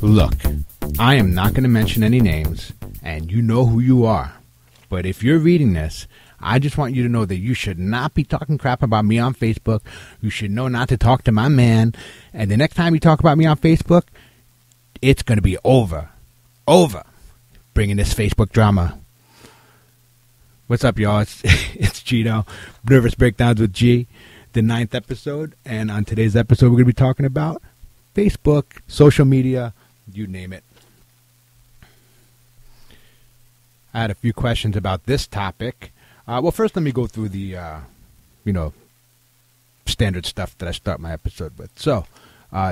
Look, I am not going to mention any names, and you know who you are. But if you're reading this, I just want you to know that you should not be talking crap about me on Facebook. You should know not to talk to my man. And the next time you talk about me on Facebook, it's going to be over. Over. Bringing this Facebook drama. What's up, y'all? It's Gino. Nervous Breakdowns with G, the 9th episode. And on today's episode, we're going to be talking about Facebook, social media, you name it. I had a few questions about this topic. Well, first let me go through the, standard stuff that I start my episode with. So,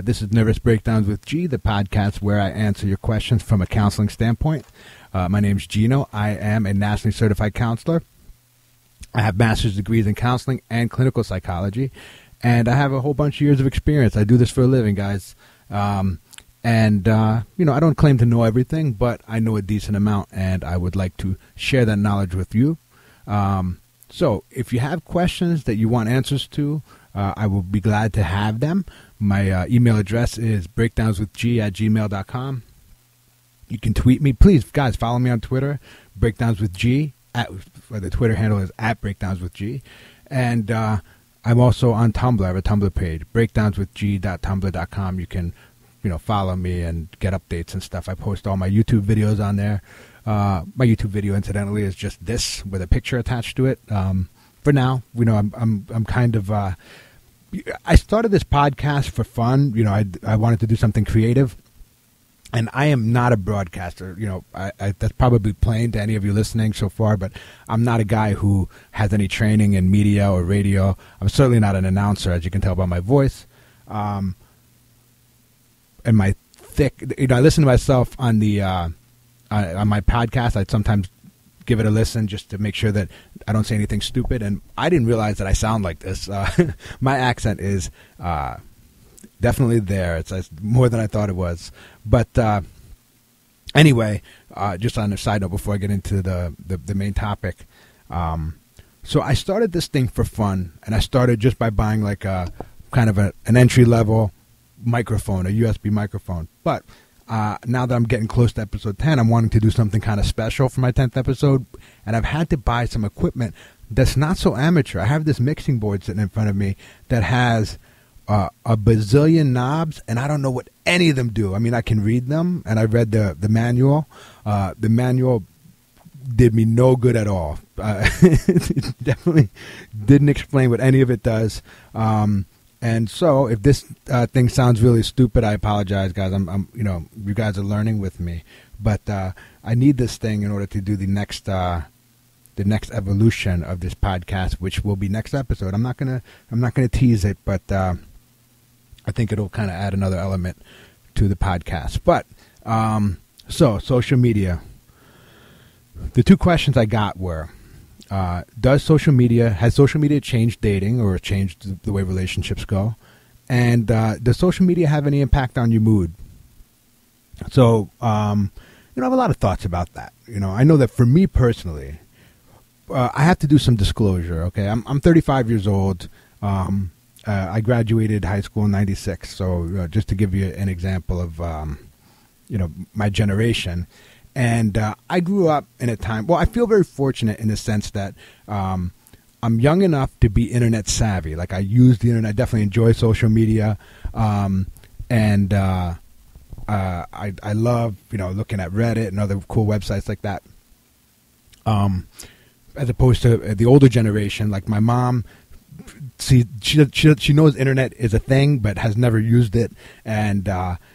this is Nervous Breakdowns with G, the podcast where I answer your questions from a counseling standpoint. My name's Gino. I am a nationally certified counselor. I have master's degrees in counseling and clinical psychology, and I have a whole bunch of years of experience. I do this for a living, guys. I don't claim to know everything, but I know a decent amount, and I would like to share that knowledge with you. So if you have questions that you want answers to, I will be glad to have them. My email address is breakdownswithg@gmail.com. You can tweet me. Please, guys, follow me on Twitter, breakdownswithg. The Twitter handle is @breakdownswithg. And I'm also on Tumblr. I have a Tumblr page, breakdownswithg.tumblr.com. You can follow me and get updates and stuff. I post all my YouTube videos on there. My YouTube video, incidentally, is just this with a picture attached to it. For now, I'm kind of. I started this podcast for fun. I wanted to do something creative, and I am not a broadcaster. That's probably plain to any of you listening so far, but I'm not a guy who has any training in media or radio. I'm certainly not an announcer, as you can tell by my voice. And my thick, I listen to myself on the on my podcast. I'd sometimes give it a listen just to make sure that I don't say anything stupid. And I didn't realize that I sound like this. My accent is definitely there. It's more than I thought it was. But anyway, just on a side note before I get into the main topic. So I started this thing for fun, and I started just by buying like a kind of an entry level microphone, a USB microphone. But now that I'm getting close to episode 10, I'm wanting to do something kind of special for my 10th episode, and I've had to buy some equipment that's not so amateur. I have this mixing board sitting in front of me that has a bazillion knobs, and I don't know what any of them do. I mean, I can read them, and I read the manual. The manual did me no good at all. It definitely didn't explain what any of it does. And so, if this thing sounds really stupid, I apologize, guys. You guys are learning with me, but I need this thing in order to do the next evolution of this podcast, which will be next episode. I'm not gonna tease it, but I think it'll kind of add another element to the podcast. But so social media. The two questions I got were. Has social media changed dating or changed the way relationships go? And does social media have any impact on your mood? So, I have a lot of thoughts about that. I know that for me personally, I have to do some disclosure. Okay, I'm 35 years old. I graduated high school in '96. So just to give you an example of, my generation. And I grew up in a time, well, I feel very fortunate in the sense that I'm young enough to be internet savvy. Like, I use the internet, I definitely enjoy social media. I love, looking at Reddit and other cool websites like that. As opposed to the older generation, like my mom, she knows internet is a thing, but has never used it. And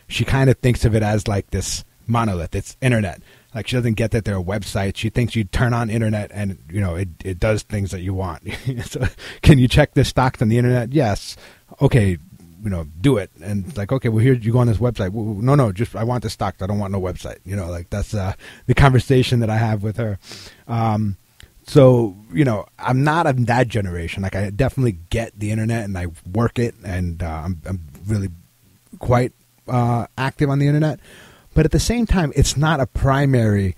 she kind of thinks of it as like this monolith. It's internet. Like, she doesn't get that there are websites. She thinks you turn on internet and it does things that you want. So, can you check the stocks on the internet? Yes. Okay, do it. And it's like, okay, well, here you go on this website. Well, no, just I want the stocks. I don't want no website. That's the conversation that I have with her. So, I'm not of that generation. Like, I definitely get the internet and I work it, and I'm really quite active on the internet. But at the same time, it's not a primary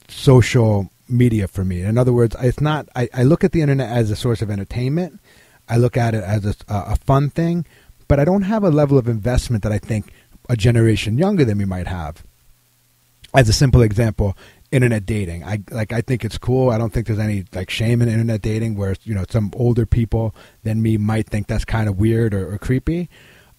social media for me. In other words, it's not. I look at the internet as a source of entertainment. I look at it as a fun thing, but I don't have a level of investment that I think a generation younger than me might have. As a simple example, internet dating. I think it's cool. I don't think there's any like shame in internet dating where, some older people than me might think that's kind of weird or creepy.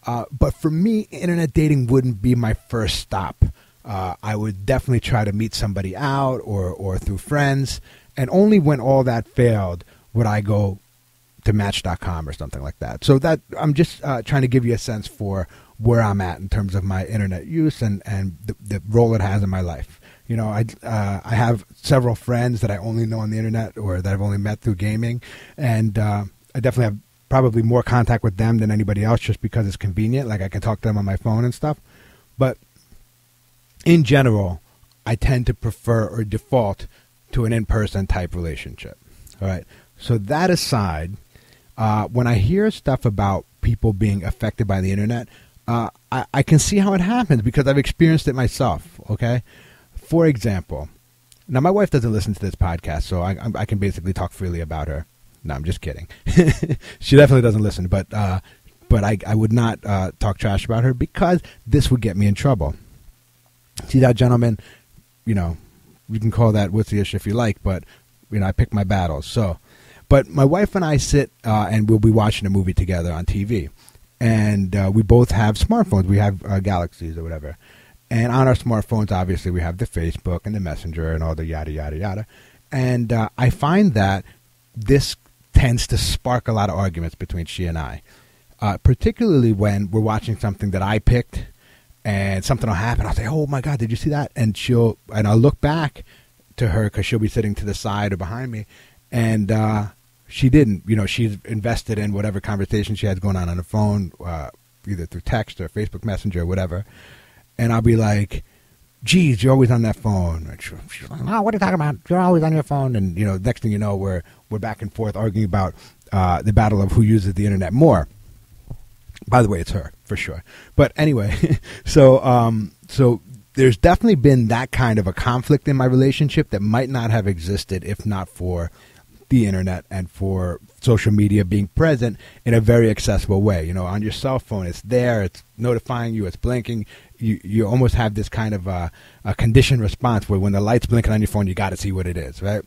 But for me, internet dating wouldn't be my first stop. I would definitely try to meet somebody out or through friends. And only when all that failed would I go to Match.com or something like that. So that I'm just trying to give you a sense for where I'm at in terms of my internet use and the role it has in my life. I have several friends that I only know on the internet or that I've only met through gaming. And I definitely have probably more contact with them than anybody else just because it's convenient. Like I can talk to them on my phone and stuff. But in general, I tend to prefer or default to an in-person type relationship. All right. So that aside, when I hear stuff about people being affected by the internet, I can see how it happens because I've experienced it myself. Okay. For example, now my wife doesn't listen to this podcast, so I can basically talk freely about her. No, I'm just kidding. She definitely doesn't listen, but I would not talk trash about her because this would get me in trouble. See that, gentleman? You can call that wussy-ish if you like, but I pick my battles. So, but my wife and I sit and we'll be watching a movie together on TV, and we both have smartphones. We have Galaxies or whatever, and on our smartphones, obviously, we have the Facebook and the Messenger and all the yada yada yada. And I find that this tends to spark a lot of arguments between she and I, particularly when we're watching something that I picked. And something will happen. I'll say, "Oh my God, did you see that?" And I'll look back to her because she'll be sitting to the side or behind me, and she didn't. She's invested in whatever conversation she has going on her phone, either through text or Facebook Messenger or whatever. And I'll be like, "Geez, you're always on that phone." And she's like, "Oh, what are you talking about? You're always on your phone." And next thing you know, we're back and forth arguing about the battle of who uses the internet more. By the way, it's her for sure. But anyway, so there's definitely been that kind of a conflict in my relationship that might not have existed if not for the internet and for social media being present in a very accessible way. On your cell phone, it's there, it's notifying you, it's blinking. You almost have this kind of a conditioned response where when the light's blinking on your phone, you got to see what it is, right?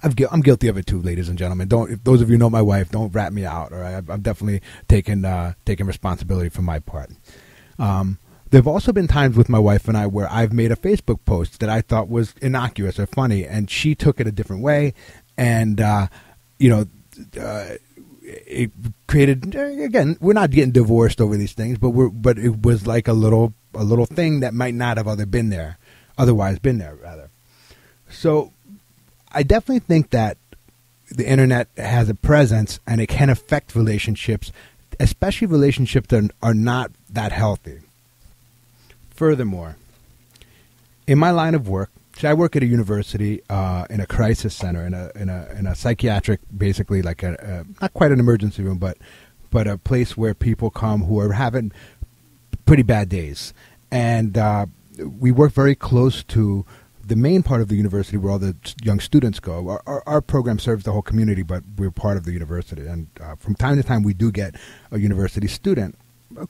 I'm guilty of it too, ladies and gentlemen. If those of you know my wife, don't rat me out. All right, I'm definitely taking responsibility for my part. There have also been times with my wife and I where I've made a Facebook post that I thought was innocuous or funny, and she took it a different way, and it created. Again, we're not getting divorced over these things, but it was like a little thing that might not have otherwise been there rather. So I definitely think that the internet has a presence and it can affect relationships, especially relationships that are not that healthy. Furthermore, in my line of work, I work at a university in a crisis center, in a psychiatric, basically like not quite an emergency room, but a place where people come who are having pretty bad days, and we work very close to the main part of the university where all the young students go. Our program serves the whole community, but we're part of the university. And from time to time, we do get a university student,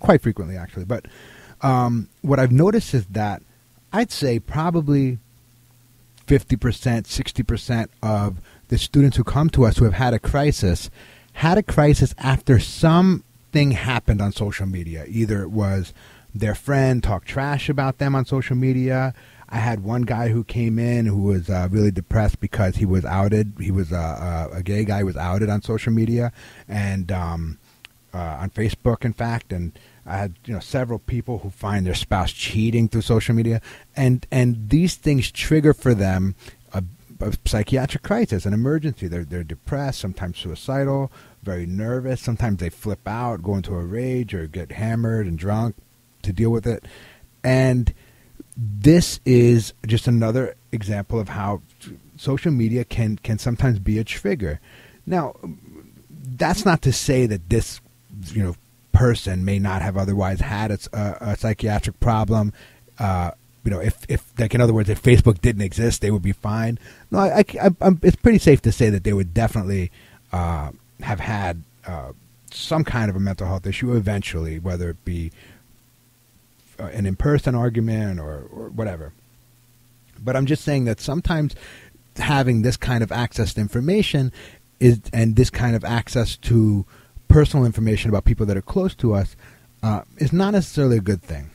quite frequently, actually. But what I've noticed is that I'd say probably 50%, 60% of the students who come to us who have had a crisis after something happened on social media. Either it was their friend talked trash about them on social media. I had one guy who came in who was really depressed because he was outed. He was a gay guy who was outed on social media and on Facebook, in fact. And I had several people who find their spouse cheating through social media, and these things trigger for them a psychiatric crisis, an emergency. They're depressed, sometimes suicidal, very nervous. Sometimes they flip out, go into a rage, or get hammered and drunk to deal with it, and this is just another example of how social media can sometimes be a trigger. Now, that's not to say that this, person may not have otherwise had a psychiatric problem. If like in other words, if Facebook didn't exist, they would be fine. No, it's pretty safe to say that they would definitely have had some kind of a mental health issue eventually, whether it be an in-person argument or whatever. But I'm just saying that sometimes having this kind of access to information and this kind of access to personal information about people that are close to us is not necessarily a good thing.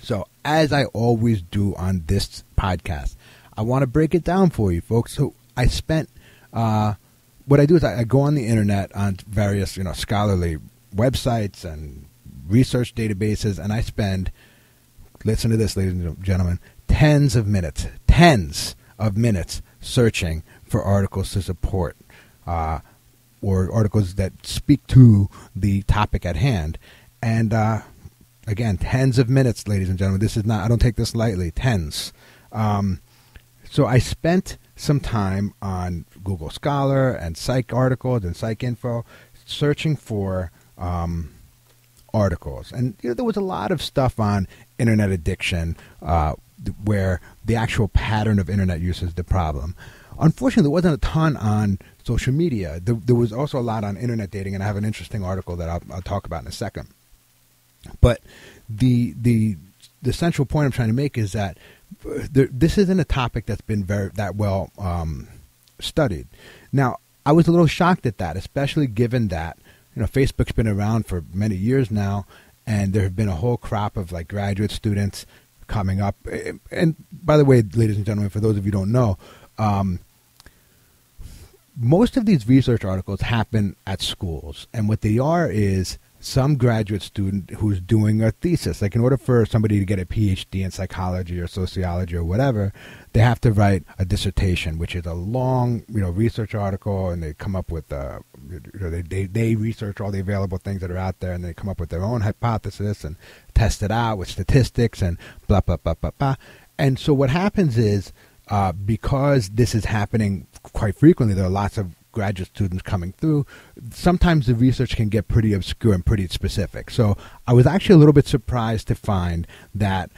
So, as I always do on this podcast, I want to break it down for you, folks. So, I spent what I do is I go on the internet on various scholarly websites and research databases, and I spend, listen to this, ladies and gentlemen, tens of minutes searching for articles to support or articles that speak to the topic at hand. And again, tens of minutes, ladies and gentlemen. This is not, I don't take this lightly, tens. So I spent some time on Google Scholar and Psych articles and Psych Info searching for articles. And there was a lot of stuff on internet addiction where the actual pattern of internet use is the problem. Unfortunately, there wasn't a ton on social media. There was also a lot on internet dating, and I have an interesting article that I'll talk about in a second. But the central point I'm trying to make is that this isn't a topic that's been that well studied. Now, I was a little shocked at that, especially given that Facebook's been around for many years now, and there have been a whole crop of graduate students coming up. And by the way, ladies and gentlemen, for those of you who don't know, most of these research articles happen at schools, and what they are is some graduate student who's doing a thesis. In order for somebody to get a PhD in psychology or sociology or whatever, they have to write a dissertation, which is a long, research article, and they come up with, they research all the available things that are out there, and they come up with their own hypothesis and test it out with statistics and blah, blah, blah, blah, blah. And so what happens is, because this is happening quite frequently, there are lots of graduate students coming through, sometimes the research can get pretty obscure and pretty specific. So I was actually a little bit surprised to find that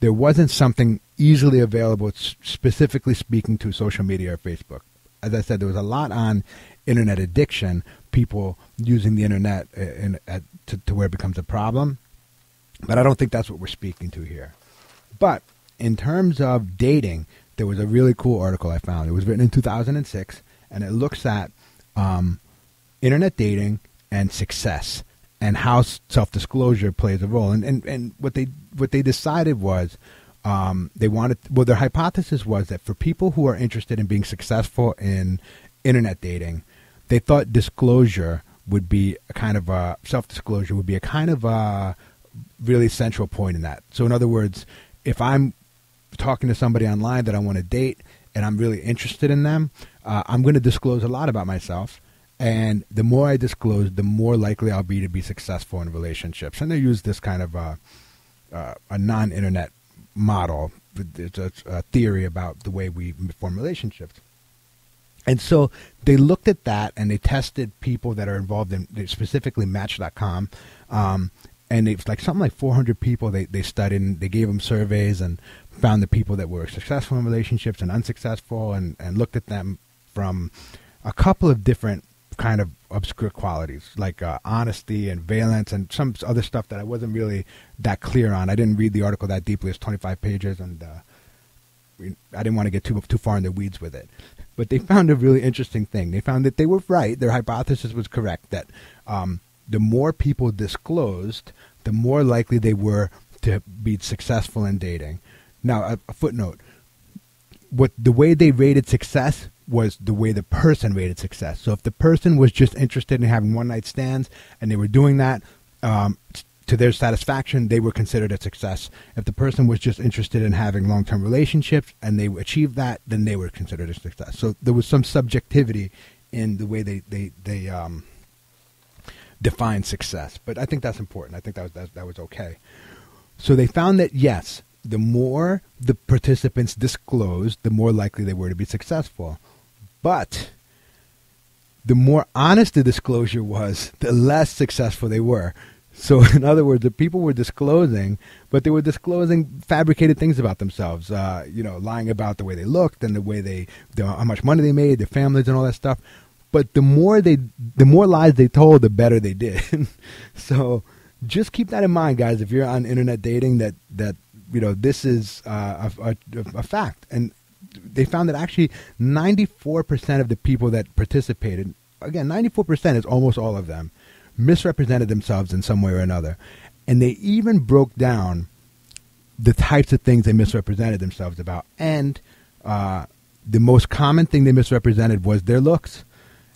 there wasn't something easily available specifically speaking to social media or Facebook. As I said, there was a lot on internet addiction, people using the internet to where it becomes a problem. But I don't think that's what we're speaking to here. But in terms of dating, there was a really cool article I found. It was written in 2006, and it looks at internet dating and success and how self-disclosure plays a role. And what they decided was their hypothesis was that for people who are interested in being successful in internet dating, they thought disclosure would be a kind of a self-disclosure would be a kind of a really central point in that. So in other words, if I'm talking to somebody online that I want to date and I'm really interested in them, I'm going to disclose a lot about myself. And the more I disclose, the more likely I'll be to be successful in relationships. And they use this kind of a non-internet model. It's a theory about the way we form relationships. And so they looked at that and they tested people that are involved in specifically Match.com. And it's something like 400 people they studied, and they gave them surveys and found the people that were successful in relationships and unsuccessful, and looked at them from a couple of different kind of obscure qualities, like honesty and valence and some other stuff that I wasn't really that clear on. I didn't read the article that deeply. It's 25 pages, and I didn't want to get too far in the weeds with it. But they found a really interesting thing. They found that they were right. Their hypothesis was correct, that the more people disclosed, the more likely they were to be successful in dating. Now, a footnote. The way they rated success was the way the person rated success. So if the person was just interested in having one-night stands and they were doing that to their satisfaction, they were considered a success. If the person was just interested in having long-term relationships and they achieved that, then they were considered a success. So there was some subjectivity in the way they define success. But I think that's important. I think that was okay. So they found that, yes, the more the participants disclosed, the more likely they were to be successful. But the more honest the disclosure was, the less successful they were. So in other words, the people were disclosing, but they were disclosing fabricated things about themselves, lying about the way they looked and how much money they made, their families and all that stuff. But the more lies they told, the better they did. So just keep that in mind, guys. If you're on internet dating, that this is a fact. And they found that actually 94% of the people that participated, again, 94% is almost all of them, misrepresented themselves in some way or another. And they even broke down the types of things they misrepresented themselves about. And the most common thing they misrepresented was their looks.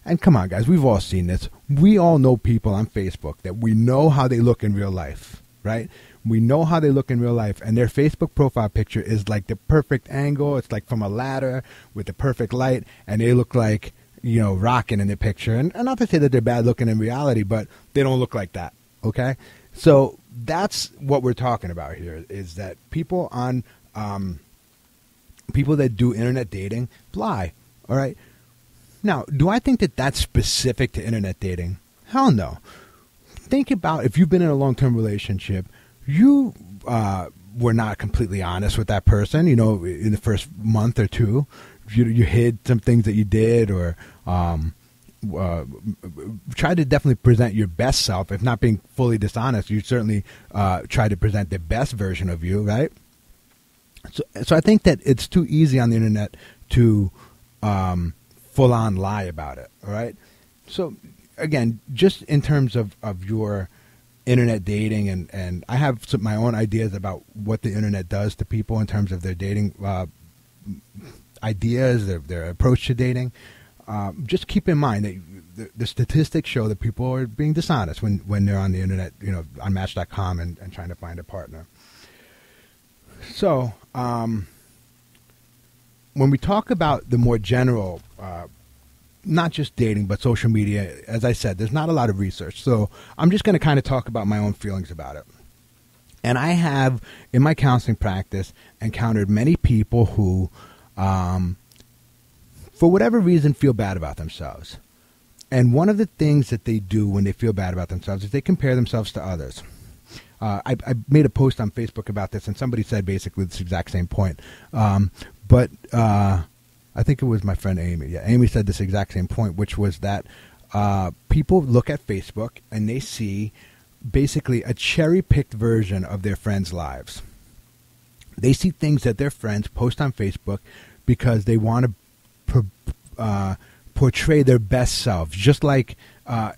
And come on, guys, we've all seen this. We all know people on Facebook that we know how they look in real life, right? We know how they look in real life, and their Facebook profile picture is like the perfect angle. It's like from a ladder with the perfect light, and they look like, rocking in the picture. And not to say that they're bad looking in reality, but they don't look like that, okay? So that's what we're talking about here, is that people on people that do internet dating lie, all right? Now, do I think that that's specific to internet dating? Hell no. Think about if you've been in a long-term relationship, you were not completely honest with that person, in the first month or two. You hid some things that you did, or try to definitely present your best self. If not being fully dishonest, you certainly try to present the best version of you, right? So I think that it's too easy on the internet to full-on lie about it, all right? So, again, just in terms of your internet dating, and I have my own ideas about what the internet does to people in terms of their dating ideas, their approach to dating. Just keep in mind that the statistics show that people are being dishonest when they're on the internet, on Match.com and trying to find a partner. So, when we talk about the more general, not just dating, but social media, as I said, there's not a lot of research. So I'm just going to kind of talk about my own feelings about it. And I have, in my counseling practice, encountered many people who, for whatever reason, feel bad about themselves. And one of the things that they do when they feel bad about themselves is they compare themselves to others. I made a post on Facebook about this, and somebody said basically this exact same point. But I think it was my friend Amy. Yeah, Amy said this exact same point, which was that people look at Facebook and they see basically a cherry-picked version of their friends' lives. They see things that their friends post on Facebook because they want to portray their best selves. Just like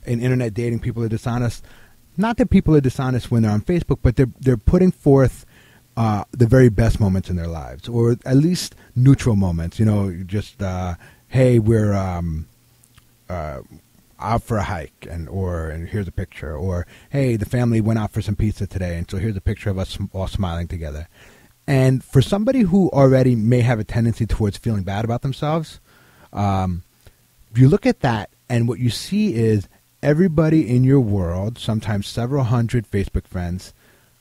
in internet dating, people are dishonest. Not that people are dishonest when they're on Facebook, but they're putting forth the very best moments in their lives, or at least neutral moments. Just hey, we're out for a hike, and here's a picture, or hey, the family went out for some pizza today, and so here's a picture of us all smiling together. And for somebody who already may have a tendency towards feeling bad about themselves, you look at that, and what you see is everybody in your world, sometimes several hundred Facebook friends,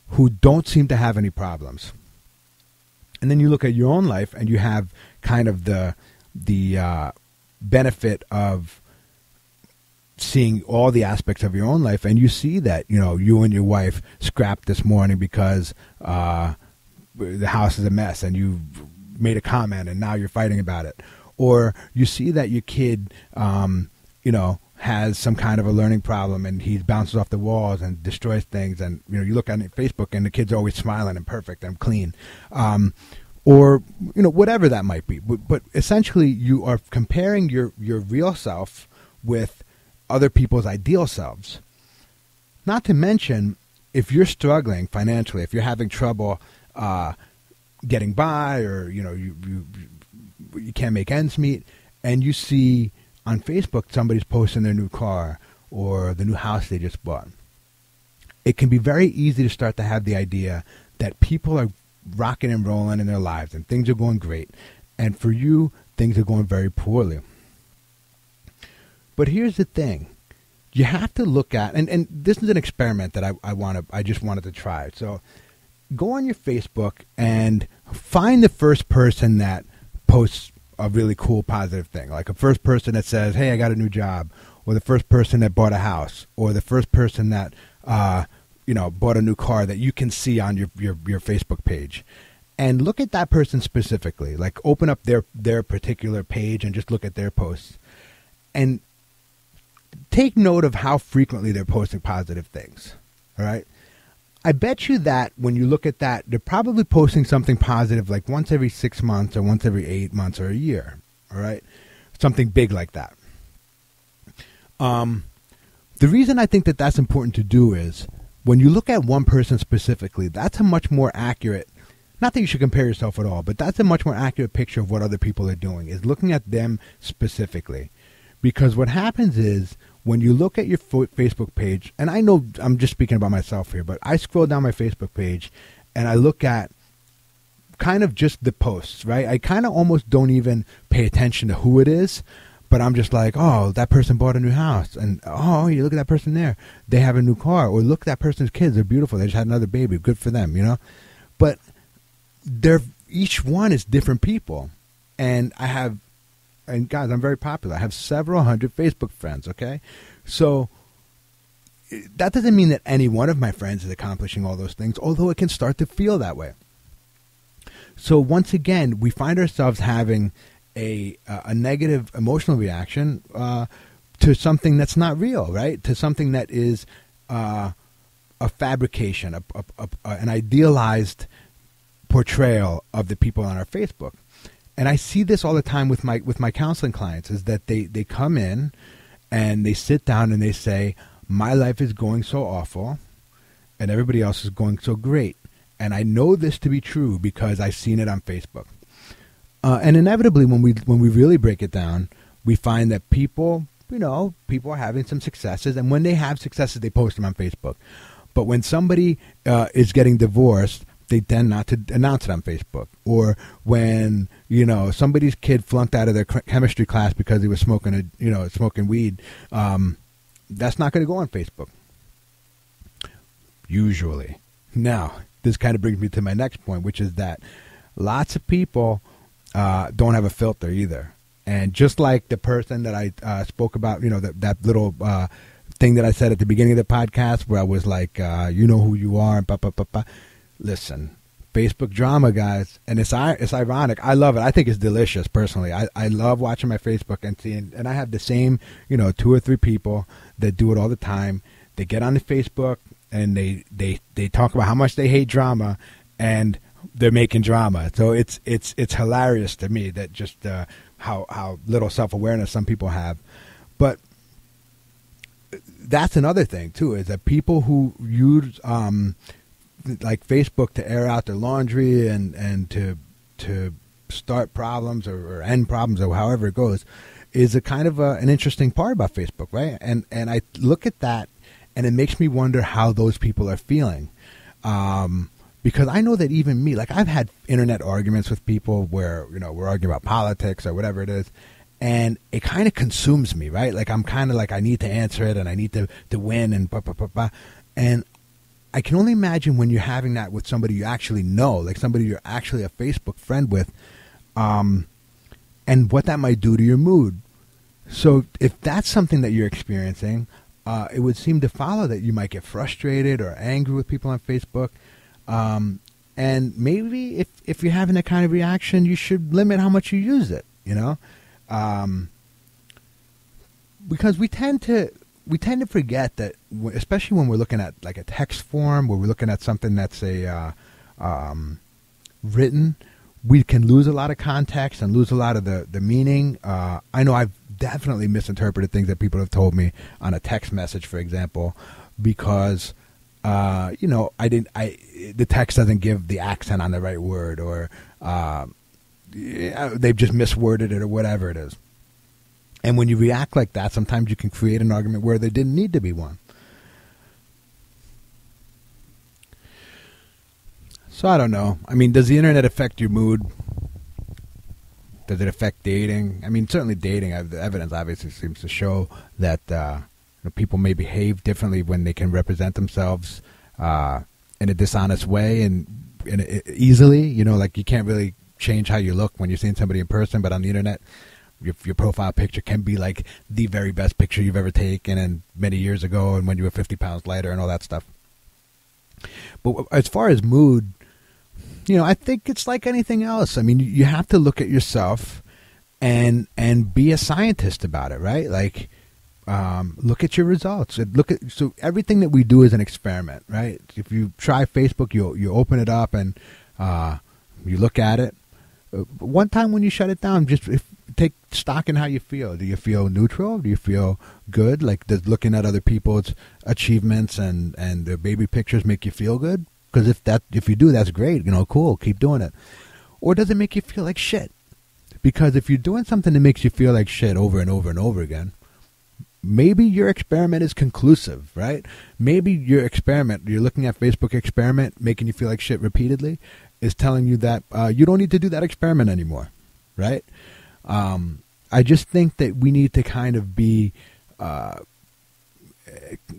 who don't seem to have any problems. And then you look at your own life, and you have kind of the benefit of seeing all the aspects of your own life, and you see that, you and your wife scrapped this morning because the house is a mess, and you made a comment, and now you're fighting about it. Or you see that your kid, has some kind of a learning problem, and he bounces off the walls and destroys things, and you look on Facebook and the kid's always smiling and perfect and clean, or whatever that might be. But essentially, you are comparing your real self with other people's ideal selves. Not to mention, if you're struggling financially, if you're having trouble getting by, or you can't make ends meet, and you see on Facebook somebody's posting their new car or the new house they just bought, it can be very easy to start to have the idea that people are rocking and rolling in their lives and things are going great, and for you, things are going very poorly. But here's the thing. You have to look at, and this is an experiment that I just wanted to try. So go on your Facebook and find the first person that posts a really cool positive thing, like a first person that says, hey, I got a new job, or the first person that bought a house, or the first person that bought a new car that you can see on your Facebook page. And look at that person specifically, like open up their particular page and just look at their posts, and take note of how frequently they're posting positive things. All right. I bet you that when you look at that, they're probably posting something positive like once every 6 months or once every 8 months or a year. All right. Something big like that. The reason I think that that's important to do is when you look at one person specifically, that's a much more accurate, not that you should compare yourself at all, but that's a much more accurate picture of what other people are doing, is looking at them specifically. Because what happens is when you look at your Facebook page, and I know I'm just speaking about myself here, but I scroll down my Facebook page and I look at kind of just the posts, right? I kind of almost don't even pay attention to who it is, but I'm just like, oh, that person bought a new house. And, oh, you look at that person there. They have a new car. Or look at that person's kids. They're beautiful. They just had another baby. Good for them, you know? But each one is different people. And guys, I'm very popular. I have several hundred Facebook friends, okay? So that doesn't mean that any one of my friends is accomplishing all those things, although it can start to feel that way. So once again, we find ourselves having a negative emotional reaction to something that's not real, right? To something that is a fabrication, an idealized portrayal of the people on our Facebook. And I see this all the time with my counseling clients, is that they come in and they sit down and they say, my life is going so awful and everybody else is going so great. And I know this to be true because I've seen it on Facebook. And inevitably, when we really break it down, we find that people are having some successes. And when they have successes, they post them on Facebook. But when somebody is getting divorced, they tend not to announce it on Facebook. Or when, somebody's kid flunked out of their chemistry class because he was smoking weed, that's not going to go on Facebook. Usually. Now, this kind of brings me to my next point, which is that lots of people don't have a filter either. And just like the person that I spoke about, that little thing that I said at the beginning of the podcast where I was like, you know who you are, and listen, Facebook drama, guys, and it's ironic. I love it. I think it's delicious, personally. I love watching my Facebook and seeing, and I have the same, 2 or 3 people that do it all the time. They get on the Facebook and they talk about how much they hate drama, and they're making drama. So it's hilarious to me that just how little self-awareness some people have. But that's another thing too, is that people who use like Facebook to air out their laundry and to start problems or end problems or however it goes is a kind of an interesting part about Facebook, right? And I look at that and it makes me wonder how those people are feeling. Because I know that even me, like I've had internet arguments with people where, we're arguing about politics or whatever it is, and it kind of consumes me, right? Like I'm kind of like, I need to answer it and I need to win and blah, blah, blah, blah. And I can only imagine when you're having that with somebody you actually know, like somebody you're actually a Facebook friend with, and what that might do to your mood. So if that's something that you're experiencing, it would seem to follow that you might get frustrated or angry with people on Facebook. And maybe if you're having that kind of reaction, you should limit how much you use it, because we tend to forget that, especially when we're looking at like a text form, where we're looking at something that's written, we can lose a lot of context and lose a lot of the meaning. I know I've definitely misinterpreted things that people have told me on a text message, for example, because the text doesn't give the accent on the right word, or they've just misworded it or whatever it is. And when you react like that, sometimes you can create an argument where there didn't need to be one. So I don't know. I mean, does the internet affect your mood? Does it affect dating? I mean, certainly dating, the evidence obviously seems to show that people may behave differently when they can represent themselves in a dishonest way and easily. Like you can't really change how you look when you're seeing somebody in person, but on the internet, your profile picture can be like the very best picture you've ever taken and many years ago and when you were 50 pounds lighter and all that stuff. But as far as mood, I think it's like anything else. I mean, you have to look at yourself and be a scientist about it, right? Like, look at your results. So everything that we do is an experiment, right? If you try Facebook, you open it up and you look at it. One time when you shut it down, just take stock in how you feel. Do you feel neutral? Do you feel good? Like, does looking at other people's achievements and their baby pictures make you feel good? Because if you do, that's great. Cool. Keep doing it. Or does it make you feel like shit? Because if you're doing something that makes you feel like shit over and over and over again, maybe your experiment is conclusive, right? Maybe your experiment, you're looking at Facebook experiment, making you feel like shit repeatedly, is telling you that you don't need to do that experiment anymore, right? I just think that we need to kind of be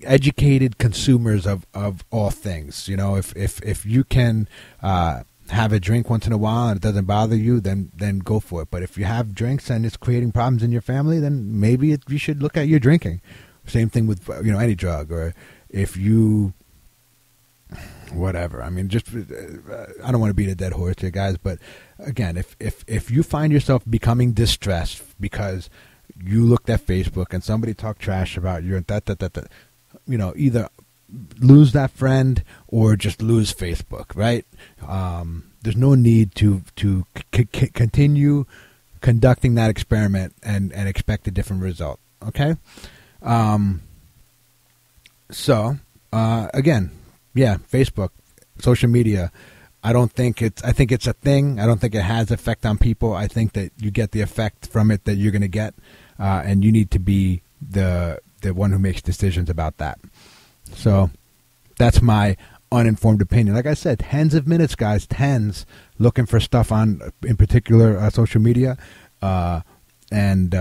educated consumers of all things. If you can have a drink once in a while and it doesn't bother you, then go for it. But if you have drinks and it's creating problems in your family, then maybe you should look at your drinking. Same thing with any drug, or if you whatever. I mean, just I don't want to beat a dead horse here, guys. But again, if you find yourself becoming distressed because you looked at Facebook and somebody talked trash about you and either lose that friend or just lose Facebook, right? There's no need to continue conducting that experiment and expect a different result. Okay. Again, yeah, Facebook, social media. I think it's a thing. I don't think it has effect on people. I think that you get the effect from it that you're going to get, and you need to be the one who makes decisions about that. So that's my uninformed opinion. Like I said, tens of minutes, guys, tens, looking for stuff on, in particular, social media, and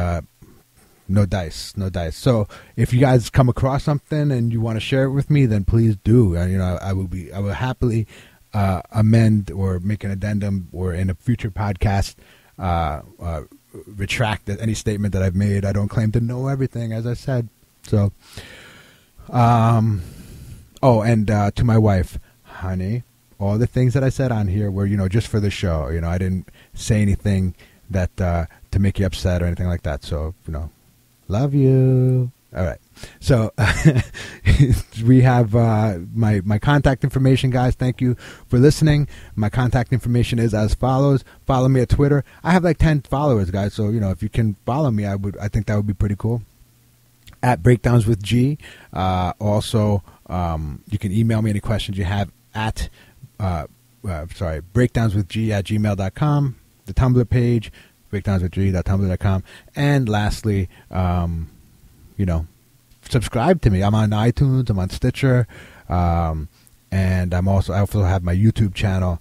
no dice. So if you guys come across something and you want to share it with me, then please do. I will happily amend or make an addendum, or in a future podcast retract any statement that I've made. I don't claim to know everything, as I said. So, and to my wife, honey, all the things that I said on here were, just for the show. I didn't say anything that to make you upset or anything like that. So, love you. All right. So we have my contact information, guys. Thank you for listening. My contact information is as follows. Follow me at Twitter. I have like 10 followers, guys. So, if you can follow me, I think that would be pretty cool. At Breakdowns with G. Also, you can email me any questions you have at breakdownswithg@gmail.com. The Tumblr page, breakdownswithg.tumblr.com. And lastly, subscribe to me. I'm on iTunes. I'm on Stitcher. And I also have my YouTube channel.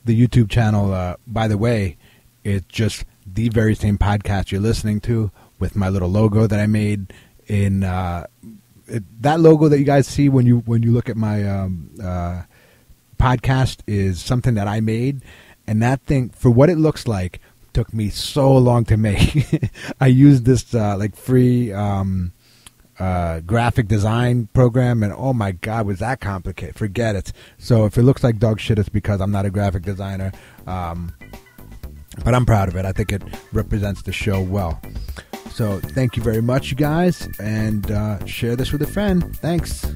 The YouTube channel, by the way, it's just the very same podcast you're listening to, with my little logo that I made in that logo that you guys see when you look at my podcast is something that I made, and that thing, for what it looks like, took me so long to make. I used this free graphic design program, and oh my god, was that complicated. Forget it. So if it looks like dog shit, it's because I'm not a graphic designer, but I'm proud of it. I think it represents the show well. So thank you very much, you guys, and share this with a friend. Thanks.